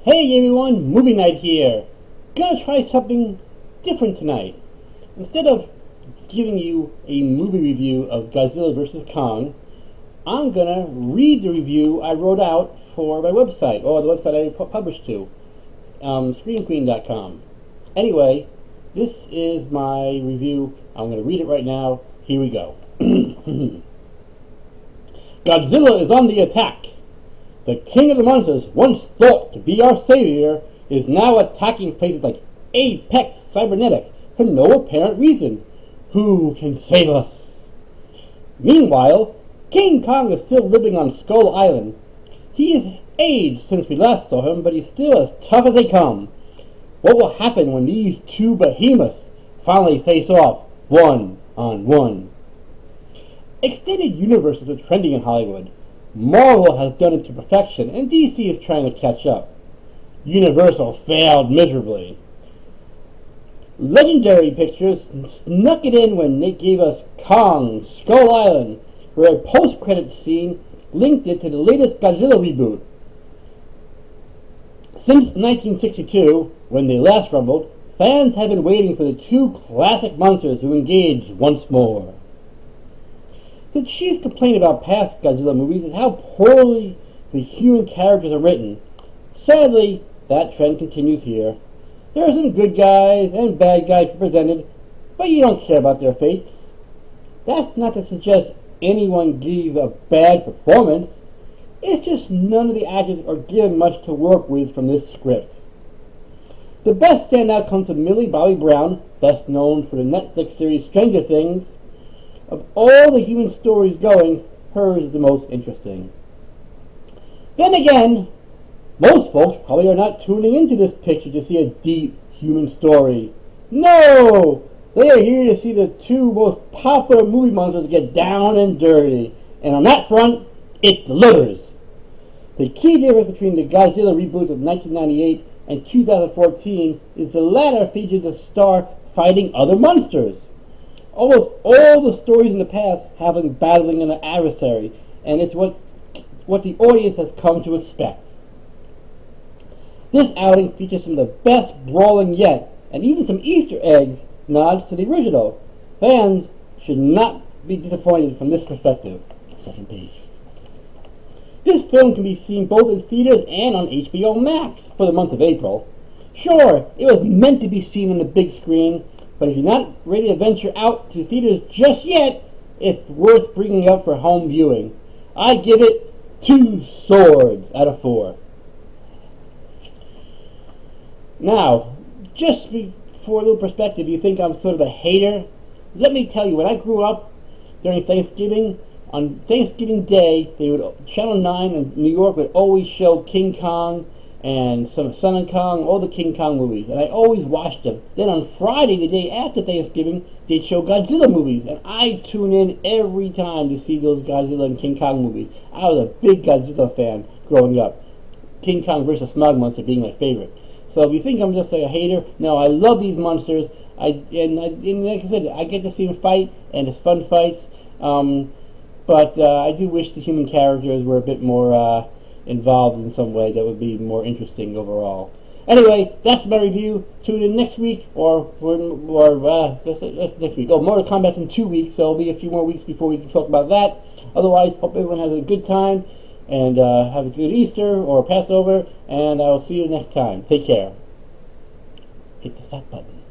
Hey everyone, movie night here. Gonna try something different tonight. Instead of giving you a movie review of Godzilla vs. Kong, I'm gonna read the review I wrote out for my website, or the website I published to, screenqueen.com. Anyway, this is my review. I'm gonna read it right now. Here we go. Godzilla is on the attack. The king of the monsters, once thought to be our savior, is now attacking places like Apex Cybernetics for no apparent reason. Who can save us? Meanwhile, King Kong is still living on Skull Island. He has aged since we last saw him, but he's still as tough as they come. What will happen when these two behemoths finally face off one-on-one? Extended universes are trending in Hollywood. Marvel has done it to perfection, and DC is trying to catch up. Universal failed miserably. Legendary Pictures snuck it in when they gave us Kong, Skull Island, where a post-credit scene linked it to the latest Godzilla reboot. Since 1962, when they last rumbled, fans have been waiting for the two classic monsters to engage once more. The chief complaint about past Godzilla movies is how poorly the human characters are written. Sadly, that trend continues here. There are some good guys and bad guys represented, but you don't care about their fates. That's not to suggest anyone gave a bad performance. It's just none of the actors are given much to work with from this script. The best standout comes from Millie Bobby Brown, best known for the Netflix series Stranger Things. Of all the human stories going, hers is the most interesting. Then again, most folks probably are not tuning into this picture to see a deep human story. No! They are here to see the two most popular movie monsters get down and dirty. And on that front, it delivers. The key difference between the Godzilla reboot of 1998 and 2014 is the latter features a star fighting other monsters. Almost all the stories in the past have them battling an adversary, and it's what the audience has come to expect. This outing features some of the best brawling yet, and even some Easter eggs nods to the original. Fans should not be disappointed from this perspective. Second page. This film can be seen both in theaters and on HBO Max for the month of April. Sure, it was meant to be seen on the big screen, but if you're not ready to venture out to theaters just yet, it's worth bringing up for home viewing. I give it 2 swords out of 4. Now, just for a little perspective, you think I'm sort of a hater? Let me tell you, when I grew up during Thanksgiving, on Thanksgiving Day, Channel 9 in New York would always show King Kong and some Son of Kong, all the King Kong movies, and I always watched them. Then on Friday, the day after Thanksgiving, they'd show Godzilla movies, and I tune in every time to see those Godzilla and King Kong movies. I was a big Godzilla fan growing up. King Kong vs. Smog Monster being my favorite. So if you think I'm just like a hater, no, I love these monsters. And like I said, I get to see them fight, and it's fun fights. But I do wish the human characters were a bit more involved in some way that would be more interesting overall. Anyway, that's my review. Tune in next week, that's next week. Oh, Mortal Kombat's in 2 weeks, so it'll be a few more weeks before we can talk about that. Otherwise, hope everyone has a good time, and have a good Easter or Passover, and I will see you next time. Take care. Hit the stop button.